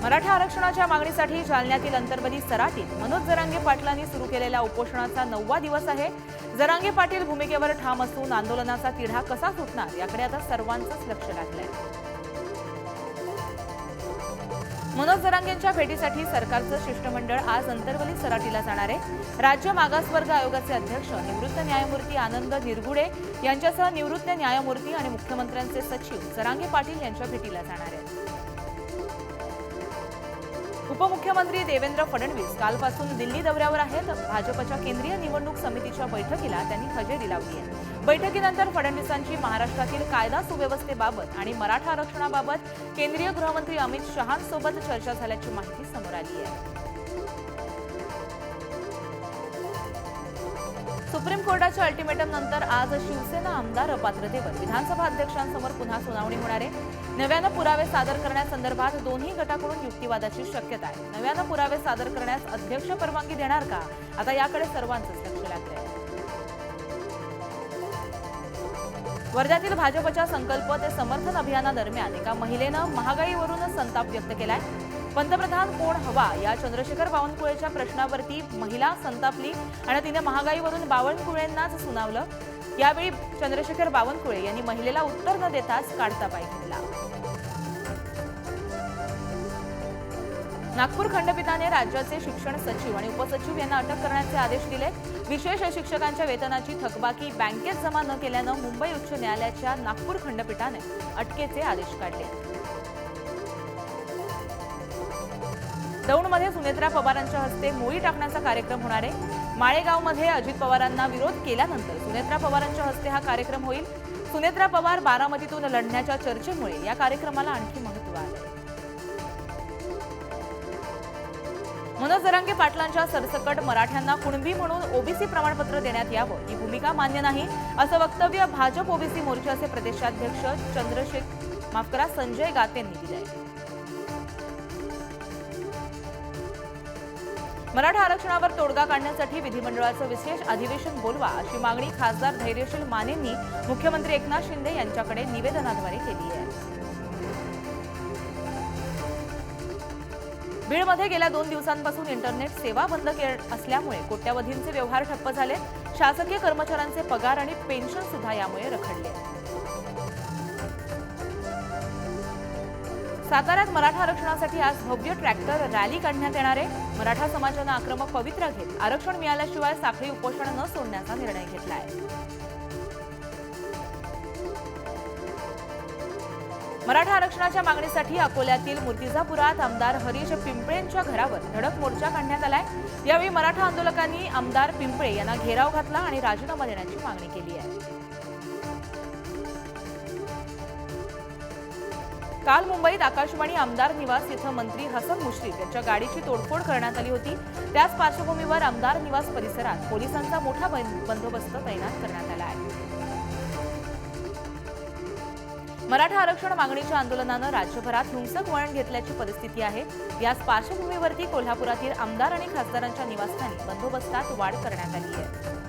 मराठा आरक्षणाच्या मागणीसाठी जालन्यातील अंतर्बली सराटीत मनोज जरांगे पाटलांनी सुरू केलेल्या उपोषणाचा 9वा दिवस आहे। जरांगे पाटील भूमिकेवर ठाम असून आंदोलनाचा तिढा कसा सुटणार याकडे आता सर्वांचंच लक्ष लागलंय। मनोज जरांगेंच्या भेटीसाठी सरकारचं शिष्टमंडळ आज अंतर्बली सराटीला जाणार आहे। राज्य मागासवर्ग आयोगाचे अध्यक्ष निवृत्त न्यायमूर्ती आनंद निरगुडे यांच्यासह निवृत्त न्यायमूर्ती आणि मुख्यमंत्र्यांचे सचिव जरांगे पाटील यांच्या भेटीला जाणार आहेत। उपमुख्यमंत्री देवेंद्र फडणवीस कालपासून दिल्ली दौऱ्यावर आहेत। भाजपच्या केंद्रीय निवडणूक समितीच्या बैठकीला त्यांनी हजेरी लावली आहे। बैठकीनंतर फडणवीसांची महाराष्ट्रातील कायदा सुव्यवस्थेबाबत आणि मराठा आरक्षणाबाबत केंद्रीय गृहमंत्री अमित शहांसोबत चर्चा झाल्याची माहिती समोर आली आहे। सुप्रीम कोर्टाच्या अल्टिमेटम नंतर आज शिवसेना आमदार अपात्रतेवर विधानसभा अध्यक्षांसमोर पुन्हा सुनावणी होणार आहे। नव्यानं पुरावे सादर करण्यासंदर्भात दोन्ही गटाकडून युक्तिवादाची शक्यता आहे। नव्यानं पुरावे सादर करण्यास अध्यक्ष परवानगी देणार का, आता याकडे सर्वांचंच लक्ष लागलंय। वर्ध्यातील भाजपच्या संकल्प ते समर्थन अभियानादरम्यान एका महिलेनं महागाईवरून संताप व्यक्त केलाय। पंतप्रधान कोण हवा या चंद्रशेखर बावनकुळेच्या प्रश्नावरती महिला संतापली आणि तिने महागाईवरून बावनकुळेंनाच सुनावलं। यावेळी चंद्रशेखर बावनकुळे यांनी महिलेला उत्तर न देताच काढता पाय घेतला। नागपूर खंडपीठाने राज्याचे शिक्षण सचिव आणि उपसचिव यांना अटक करण्याचे आदेश दिले। विशेष शिक्षकांच्या वेतनाची थकबाकी बँकेत जमा न केल्यानं मुंबई उच्च न्यायालयाच्या नागपूर खंडपीठाने अटकेचे आदेश काढले। दौंडमध्ये सुनेत्रा पवारांच्या हस्ते मोळी टाकण्याचा कार्यक्रम होणार आहे। माळेगावमध्ये अजित पवारांना विरोध केल्यानंतर सुनेत्रा पवारांच्या हस्ते हा कार्यक्रम होईल। सुनेत्रा पवार बारामतीतून लढण्याच्या चर्चेमुळे या कार्यक्रमाला आणखी महत्त्व आले। मनोज जरांगे पाटलांच्या सरसकट मराठ्यांना कुणबी म्हणून ओबीसी प्रमाणपत्र देण्यात यावं ही भूमिका मान्य नाही, असं वक्तव्य भाजप ओबीसी मोर्चाचे प्रदेशाध्यक्ष संजय गातेंनी दिलंय। मराठा आरक्षणावर तोडगा काढण्यासाठी विधिमंडळाचं विशेष अधिवेशन बोलवा अशी मागणी खासदार धैर्यशील मानेंनी मुख्यमंत्री एकनाथ शिंदे यांच्याकडे निवेदनाद्वारे केली आहे। बीडमध्ये गेल्या 2 दिवसांपासून इंटरनेट सेवा बंद असल्यामुळे कोट्यवधींचे व्यवहार ठप्प झाले। शासकीय कर्मचाऱ्यांचे पगार आणि पेन्शन सुद्धा यामुळे रखडले। साताऱ्यात मराठा आरक्षणासाठी आज भव्य ट्रॅक्टर रॅली काढण्यात येणार आहे। मराठा समाजानं आक्रमक पवित्रा घेत आरक्षण मिळाल्याशिवाय साखळी उपोषण न सोडण्याचा निर्णय घेतला आहे। मराठा आरक्षणाच्या मागणीसाठी अकोल्यातील मूर्तिजापुरात आमदार हरीश पिंपळेंच्या घरावर धडक मोर्चा काढण्यात आलाय। यावेळी मराठा आंदोलकांनी आमदार पिंपळे यांना घेराव घातला आणि राजीनामा देण्याची मागणी केली आहे। काल मुंबईत आकाशवाणी आमदार निवास इथं मंत्री हसन मुश्रीफ यांच्या गाडीची तोडफोड करण्यात आली होती। त्याच पार्श्वभूमीवर आमदार निवास परिसरात पोलिसांचा मोठा बंदोबस्त तैनात करण्यात आला आहे। मराठा आरक्षण मागणीच्या आंदोलनानं राज्यभरात हिंसक वळण घेतल्याची परिस्थिती आहे। याच पार्श्वभूमीवरती कोल्हापुरातील आमदार आणि खासदारांच्या निवासस्थानी बंदोबस्तात वाढ करण्यात आली आहे।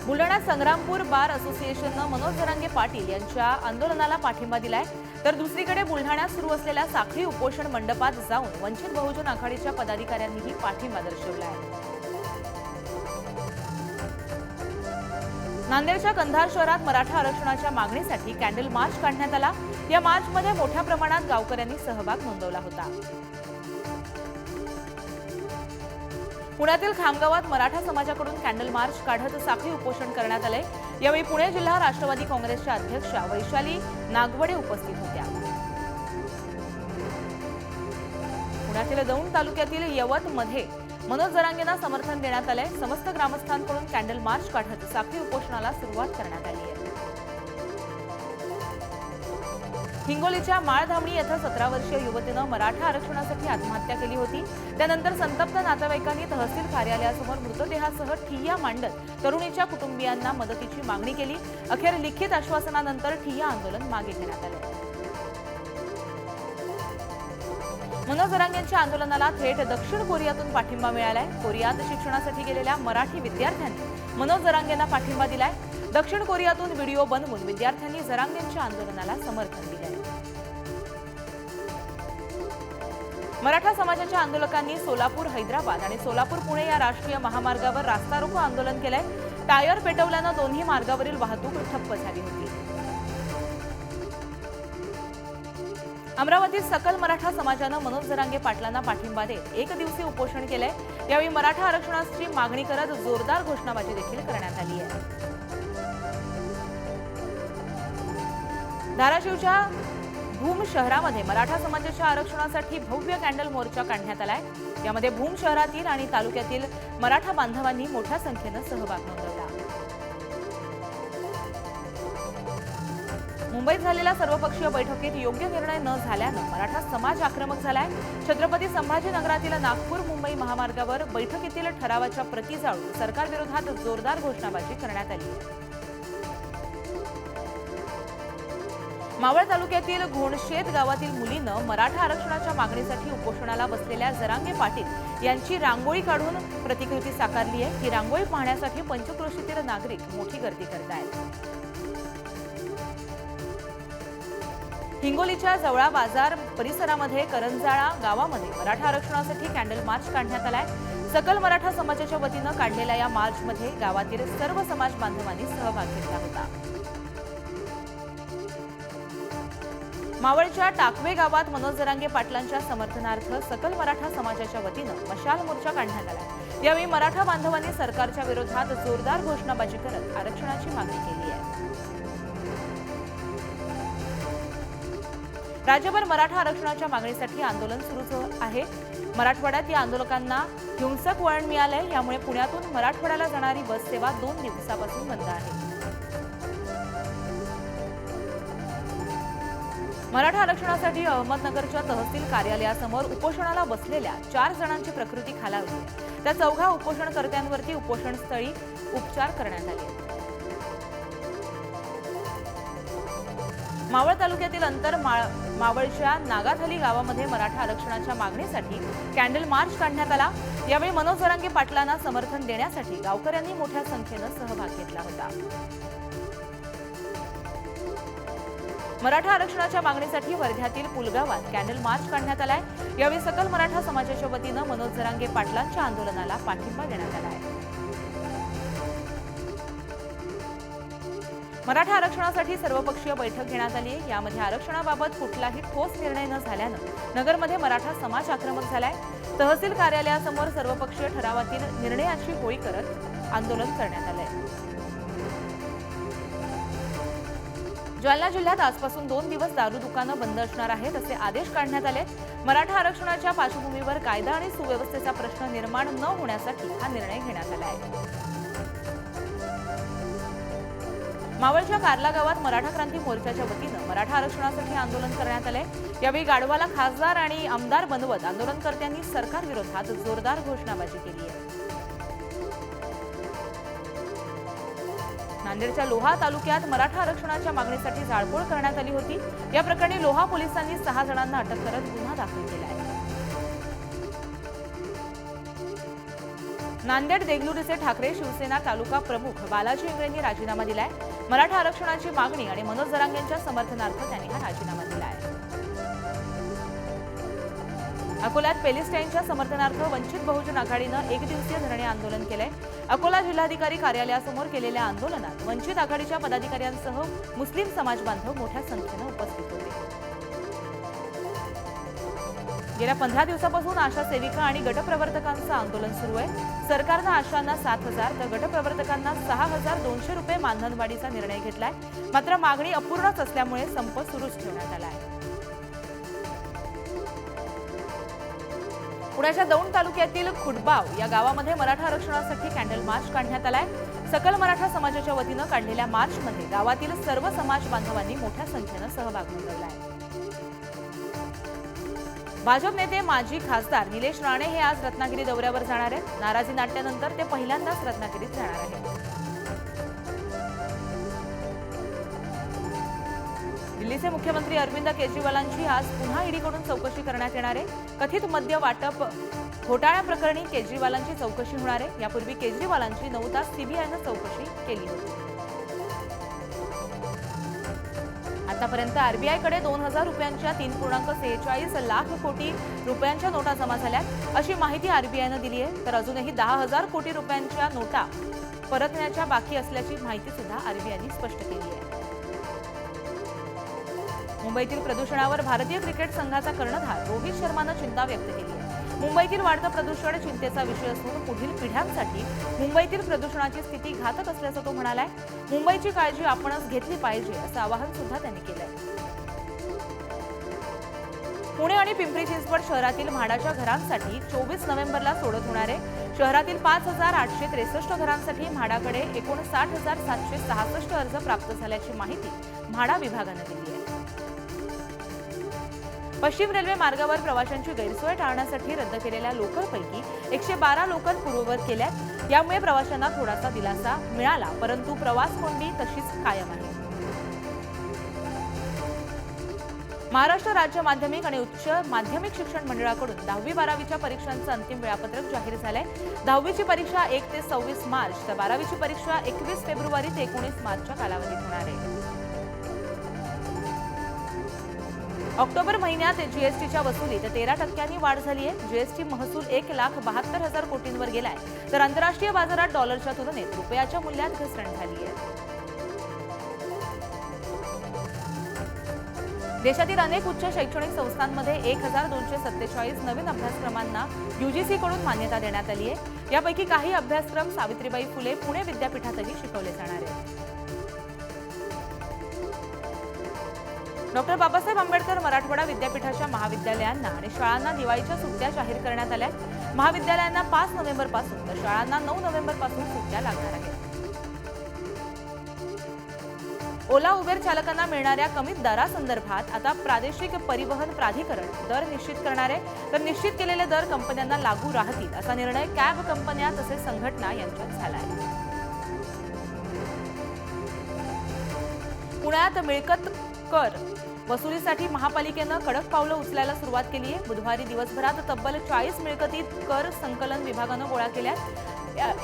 बुलढाणा संग्रामपूर बार असोसिएशननं मनोज जरांगे पाटील यांच्या आंदोलनाला पाठिंबा दिलाय, तर दुसरीकडे बुलढाण्यात सुरू असलेल्या साखळी उपोषण मंडपात जाऊन वंचित बहुजन आघाडीच्या पदाधिकाऱ्यांनीही पाठिंबा दर्शवला आहे। नांदेडच्या कंधार शहरात मराठा आरक्षणाच्या मागणीसाठी कॅन्डल मार्च काढण्यात आला। या मार्चमध्ये मोठ्या प्रमाणात गावकऱ्यांनी सहभाग नोंदवला होता। पुण्यातील खामगावात मराठा समाजाकडून कॅन्डल मार्च काढत साखळी उपोषण करण्यात आले। यावेळी पुणे जिल्हा राष्ट्रवादी काँग्रेसच्या अध्यक्षा वैशाली नागवडे उपस्थित होत्या। पुण्यातील दौंड तालुक्यातील यवतमध्ये मनोज जरांगेंना समर्थन देण्यात आले। समस्त ग्रामस्थांकडून कॅन्डल मार्च काढत साखळी उपोषणाला सुरुवात करण्यात आली आहे। हिंगोलीच्या माळधामणी येथे 17 वर्षीय युवतीनं मराठा आरक्षणासाठी आत्महत्या केली होती। त्यानंतर संतप्त नातेवाईकांनी तहसील कार्यालयासमोर मृतदेहासह ठिय्या मांडत तरुणीच्या कुटुंबियांना मदतीची मागणी केली। अखेर लिखित आश्वासनानंतर ठिय्या आंदोलन मागे घेण्यात आले। मनोज जरांगेंच्या आंदोलनाला थेट दक्षिण कोरियातून पाठिंबा मिळालाय। कोरियात शिक्षणासाठी गेलेल्या मराठी विद्यार्थ्यांनी मनोज जरांगेंना पाठिंबा दिलाय। दक्षिण कोरियातून व्हिडिओ बनवून विद्यार्थ्यांनी जरांगेंच्या आंदोलनाला समर्थन दिले। मराठा समाजाच्या आंदोलकांनी सोलापूर हैदराबाद आणि सोलापूर पुणे या राष्ट्रीय महामार्गावर रास्ता रोको आंदोलन केलंय। टायर पेटवल्यानं दोन्ही मार्गावरील वाहतूक ठप्प झाली होती। अमरावतीत सकल मराठा समाजानं मनोज जरांगे पाटलांना पाठिंबा देत एक दिवसीय उपोषण केलंय। यावेळी मराठा आरक्षणाची मागणी करत जोरदार घोषणाबाजी देखील करण्यात आली आहे। धाराशिवच्या भूम शहरामध्ये मराठा समाजाच्या आरक्षणासाठी भव्य कॅन्डल मोर्चा काढण्यात आलाय। यामध्ये भूम शहरातील आणि तालुक्यातील मराठा बांधवांनी मोठ्या संख्येनं सहभाग नोंदवला। मुंबईत झालेल्या सर्वपक्षीय बैठकीत योग्य निर्णय न झाल्यानं मराठा समाज आक्रमक झालाय। छत्रपती संभाजीनगरातील नागपूर मुंबई महामार्गावर बैठकीतील ठरावाच्या प्रती जाळून सरकारविरोधात जोरदार घोषणाबाजी करण्यात आली आहे। मावळ तालुक्यातील घोणशेत गावातील मुलीनं मराठा आरक्षणाच्या मागणीसाठी उपोषणाला बसलेल्या जरांगे पाटील यांची रांगोळी काढून प्रतिकृती साकारली आहे। ही रांगोळी पाहण्यासाठी पंचक्रोशीतील नागरिक मोठी गर्दी करत आहेत। हिंगोलीच्या जवळा बाजार परिसरामध्ये करंजाळा गावामध्ये मराठा आरक्षणासाठी कॅन्डल मार्च काढण्यात आलाय। सकल मराठा समाजाच्या वतीनं काढलेल्या या मार्चमध्ये गावातील सर्व समाज बांधवांनी सहभाग घेतला होता। मावळच्या टाकवे गावात मनोज जरांगे पाटलांच्या समर्थनार्थ सकल मराठा समाजाच्या वतीनं मशाल मोर्चा काढण्यात आला। यावेळी मराठा बांधवांनी सरकारच्या विरोधात जोरदार घोषणाबाजी करत आरक्षणाची मागणी केली आहे। राज्यभर मराठा आरक्षणाच्या मागणीसाठी आंदोलन सुरू आहे। मराठवाड्यात या आंदोलकांना हिंसक वळण मिळालंय। यामुळे पुण्यातून मराठवाड्याला जाणारी बस सेवा 2 दिवसापासून बंद आहे। मराठा आरक्षणासाठी अहमदनगरच्या तहसील कार्यालयासमोर उपोषणाला बसलेल्या 4 जणांची प्रकृती खालावली। त्या 4 उपोषणकर्त्यांवरती उपोषणस्थळी उपचार करण्यात आले। मावळ तालुक्यातील अंतर मावळच्या नागाथली गावामध्ये मराठा आरक्षणाच्या मागणीसाठी कॅन्डल मार्च काढण्यात आला। यावेळी मनोज जरांगे पाटलांना समर्थन देण्यासाठी गावकऱ्यांनी मोठ्या संख्येनं सहभाग घेतला होता। मराठा आरक्षणाच्या मागणीसाठी वर्ध्यातील पुलगावात कॅन्डल मार्च काढण्यात आलाय। यावेळी सकल मराठा समाजाच्या वतीनं मनोज जरांगे पाटलांच्या आंदोलनाला पाठिंबा देण्यात आला आहे। मराठा आरक्षणासाठी सर्वपक्षीय बैठक घेण्यात आली आहे। यामध्ये आरक्षणाबाबत कुठलाही ठोस निर्णय न झाल्यानं नगरमध्ये मराठा समाज आक्रमक झालाय। तहसील कार्यालयासमोर सर्वपक्षीय ठरावातील निर्णयाची होळी करत आंदोलन करण्यात आलंय। जालना जिल्ह्यात आजपासून 2 दिवस दारू दुकानं बंद असणार आहेत असे आदेश काढण्यात आले। मराठा आरक्षणाच्या पार्श्वभूमीवर कायदा आणि सुव्यवस्थेचा प्रश्न निर्माण न होण्यासाठी हा निर्णय घेण्यात आला आहे। मावळच्या कार्ला गावात मराठा क्रांती मोर्चाच्या वतीनं मराठा आरक्षणासाठी आंदोलन करण्यात आले। यावेळी गाढवाला खासदार आणि आमदार बनवत आंदोलनकर्त्यांनी सरकार विरोधात जोरदार घोषणाबाजी केली आहे। नांदेडच्या लोहा तालुक्यात मराठा आरक्षणाच्या मागणीसाठी जाळपोळ करण्यात आली होती। या प्रकरणी लोहा पोलिसांनी 6 जणांना अटक करत गुन्हा दाखल केला आहे। नांदेड देगलूरचे ठाकरे शिवसेना तालुका प्रमुख बालाजी इंगळेंनी राजीनामा दिलाय। मराठा आरक्षणाची मागणी आणि मनोज जरांगेंच्या समर्थनार्थ त्यांनी हा राजीनामा दिलाय। अकोल्यात पॅलेस्टाईनच्या समर्थनार्थ वंचित बहुजन आघाडीनं 1 दिवसीय धरणे आंदोलन केलंय। अकोला जिल्हाधिकारी कार्यालयासमोर केलेल्या आंदोलनात वंचित आघाडीच्या पदाधिकाऱ्यांसह मुस्लिम समाज बांधव मोठ्या संख्येनं उपस्थित होते। गेल्या 15 दिवसापासून आशा सेविका आणि गटप्रवर्तकांचं आंदोलन सुरू आहे। सरकारनं आशांना 7,000 तर गटप्रवर्तकांना 6,200 रुपये मानधनवाढीचा निर्णय घेतलाय। मात्र मागणी अपूर्णच असल्यामुळे संप सुरूच ठेवण्यात आला आहे। पुण्याच्या दौंड तालुक्यातील खुडबाव या गावामध्ये मराठा आरक्षणासाठी कॅन्डल मार्च काढण्यात आलाय। सकल मराठा समाजाच्या वतीनं काढलेल्या मार्चमध्ये गावातील सर्व समाज बांधवांनी मोठ्या संख्येनं सहभाग नोंदवला आहे। भाजप नेते माजी खासदार निलेश राणे हे आज रत्नागिरी दौऱ्यावर जाणार आहेत। नाराजी नाट्यानंतर ते पहिल्यांदाच रत्नागिरीत जाणार आहेत। दिल्लीचे मुख्यमंत्री अरविंद केजरीवालांची आज पुन्हा ईडीकडून चौकशी करण्यात येणार आहे। कथित मद्य वाटप घोटाळ्याप्रकरणी केजरीवालांची चौकशी होणार आहे। यापूर्वी केजरीवालांची 9 तास सीबीआयनं चौकशी केली होती। आतापर्यंत आरबीआयकडे 2000 रुपयांच्या 3.46 लाख कोटी रुपयांच्या नोटा जमा झाल्यात अशी माहिती आरबीआयनं दिली आहे. तर अजूनही 10,000 कोटी रुपयांच्या नोटा परतण्याच्या बाकी असल्याची माहिती सुद्धा आरबीआयने स्पष्ट केली आहे. मुंबईतील प्रदूषणावर भारतीय क्रिकेट संघाचा कर्णधार रोहित शर्मानं चिंता व्यक्त केली आहे. मुंबईतील वाढतं प्रदूषण चिंतेचा विषय असून पुढील पिढ्यांसाठी मुंबईतील प्रदूषणाची स्थिती घातक असल्याचं तो म्हणालाय. मुंबईची काळजी आपणच घेतली पाहिजे असं आवाहन सुद्धा त्यांनी केलंय. पुणे आणि पिंपरी चिंचवड शहरातील म्हाडाच्या घरांसाठी 24 नोव्हेंबरला सोडत होणार आहे. शहरातील 5,863 घरांसाठी म्हाडाकडे एकूण 60,766 अर्ज प्राप्त झाल्याची माहिती म्हाडा विभागानं दिली आहे. पश्चिम रेल्वे मार्गावर प्रवाशांची गैरसोय टाळण्यासाठी रद्द केलेल्या लोकलपैकी 112 लोकल पूर्ववत केल्यात. यामुळे प्रवाशांना थोडासा दिलासा मिळाला, परंतु प्रवास कोंडी तशीच कायम आहे. महाराष्ट्र राज्य माध्यमिक आणि उच्च माध्यमिक शिक्षण मंडळाकडून 10वी-12वीच्या परीक्षांचं अंतिम वेळापत्रक जाहीर झालंय. 10वीची परीक्षा 1 ते 26 मार्च तर 12वीची परीक्षा 21 फेब्रुवारी ते 19 मार्चच्या कालावधीत होणार आहे. ऑक्टोबर महिन्यात जीएसटीच्या वसुलीत 13% वाढ झाली आहे. जीएसटी महसूल 1,72,000 कोटींवर गेलाय, तर आंतरराष्ट्रीय बाजारात डॉलरच्या तुलनेत रुपयाच्या मूल्यात घसरण झाली आहे. देशातील अनेक उच्च शैक्षणिक संस्थांमध्ये 1,247 नवीन अभ्यासक्रमांना यूजीसीकडून मान्यता देण्यात आली आहे. यापैकी काही अभ्यासक्रम सावित्रीबाई फुले पुणे विद्यापीठातही शिकवले जाणार आहेत. डॉक्टर बाबासाहेब आंबेडकर मराठवाडा विद्यापीठाच्या महाविद्यालयांना आणि शाळांना दिवाळीच्या सुट्ट्या जाहीर करण्यात आल्या. महाविद्यालयांना 5 नोव्हेंबरपासून तर शाळांना 9 नोव्हेंबरपासून सुट्ट्या लागणार आहेत. ओला उबेर चालकांना मिळणाऱ्या कमी दरासंदर्भात आता प्रादेशिक परिवहन प्राधिकरण दर निश्चित करणार आहे. तर निश्चित केलेले दर कंपन्यांना लागू राहतील असा निर्णय कॅब कंपन्या तसेच संघटना यांच्यात झाला आहे. पुण्यात मिळकत कर वसुलीसाठी महापालिकेनं कडक पावलं उचलायला सुरुवात केली आहे. बुधवारी दिवसभरात तब्बल 40 मिळकती कर संकलन विभागानं गोळा केल्या.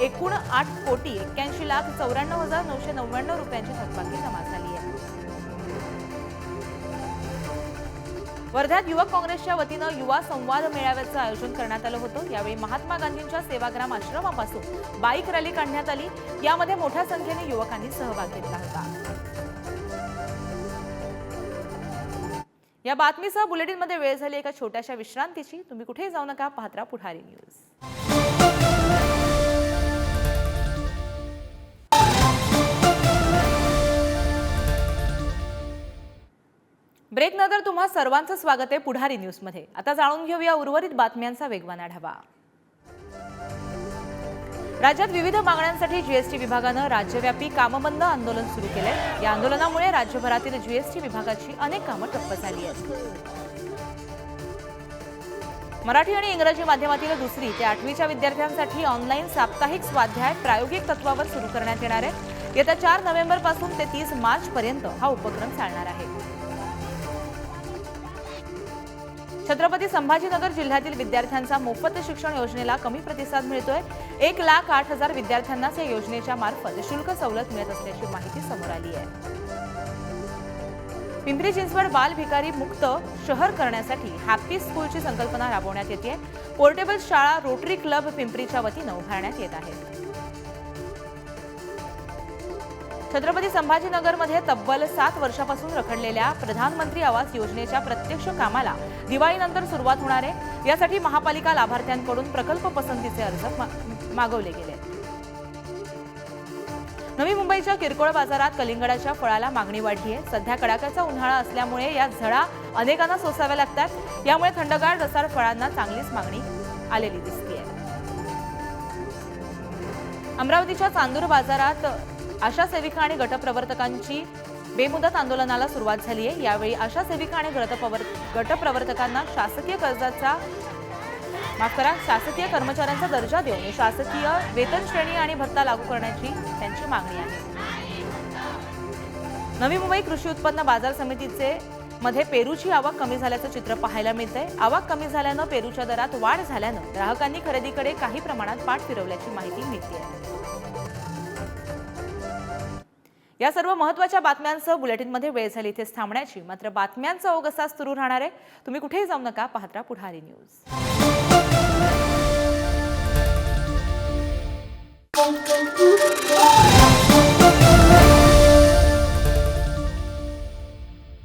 एकूण 8,81,94,999 रुपयांची थकबाकी जमा झाली आहे. वर्ध्यात युवक काँग्रेसच्या वतीनं युवा संवाद मेळाव्याचं आयोजन करण्यात आलं होतं. यावेळी महात्मा गांधींच्या सेवाग्राम आश्रमापासून बाईक रॅली काढण्यात आली. यामध्ये मोठ्या संख्येने युवकांनी सहभाग घेतला होता. या बातमीसह बुलेटिनमध्ये वेळ झाली एका छोट्याशा विश्रांतीची. तुम्ही कुठेही जाऊ नका, पाहत राहा पुढारी न्यूज. ब्रेक नंतर तुम्हा सर्वांचं स्वागत आहे पुढारी न्यूजमध्ये. आता जाणून घेऊया उर्वरित बातम्यांचा वेगवान आढावा. राज्यात विविध मागण्यांसाठी जीएसटी विभागानं राज्यव्यापी कामबंद आंदोलन सुरू केलंय. या आंदोलनामुळे राज्यभरातील जीएसटी विभागाची अनेक कामं ठप्प झाली आहेत. मराठी आणि इंग्रजी माध्यमातील 2री ते 8वीच्या विद्यार्थ्यांसाठी ऑनलाईन साप्ताहिक स्वाध्याय प्रायोगिक तत्वावर सुरू करण्यात येणार आहे. येत्या 4 नोव्हेंबरपासून ते 30 मार्चपर्यंत हा उपक्रम चालणार आहे. छत्रपती संभाजीनगर जिल्ह्यातील विद्यार्थ्यांचा मोफत शिक्षण योजनेला कमी प्रतिसाद मिळतोय. 1,08,000 विद्यार्थ्यांनाच या योजनेच्या मार्फत शुल्क सवलत मिळत असल्याची माहिती समोर आली आहे. पिंपरी चिंचवड बाल भिकारी मुक्त शहर करण्यासाठी हॅपी स्कूलची संकल्पना राबवण्यात येते. पोर्टेबल शाळा रोटरी क्लब पिंपरीच्या वतीनं उभारण्यात येत आहे. छत्रपती संभाजीनगरमध्ये तब्बल 7 वर्षापासून रखडलेल्या प्रधानमंत्री आवास योजनेच्या प्रत्यक्ष कामाला दिवाळीनंतर सुरुवात होणार आहे. यासाठी महापालिका लाभार्थ्यांकडून प्रकल्प पसंतीचे अर्ज मागवले गेले. नवी मुंबईच्या किरकोळ बाजारात कलिंगडाच्या फळाला मागणी वाढली आहे. सध्या कडाक्याचा उन्हाळा असल्यामुळे या झळा अनेकांना सोसाव्या लागतात. यामुळे थंडगार रसाळ फळांना चांगलीच मागणी आलेली दिसते. अमरावतीच्या चांदूर बाजारात आशा सेविका आणि गटप्रवर्तकांची बेमुदत आंदोलनाला सुरुवात झाली आहे. यावेळी आशा सेविका आणि गटप्रवर्तकांना शासकीय कर्मचाऱ्यांचा दर्जा देऊन शासकीय वेतन श्रेणी आणि भत्ता लागू करण्याची त्यांची मागणी आहे. नवी मुंबई कृषी उत्पन्न बाजार समितीचे मध्ये पेरूची आवक कमी झाल्याचं चित्र पाहायला मिळतंय. आवक कमी झाल्यानं पेरूच्या दरात वाढ झाल्यानं ग्राहकांनी खरेदीकडे काही प्रमाणात पाठ फिरवल्याची माहिती मिळते. या सर्व महत्त्वाच्या बातम्यांसह बुलेटिनमध्ये वेळ झाली इथेच थांबण्याची, मात्र बातम्यांचा ओघ असाच सुरू राहणार आहे. तुम्ही कुठेही जाऊ नका, पाहत राहा पुढारी न्यूज.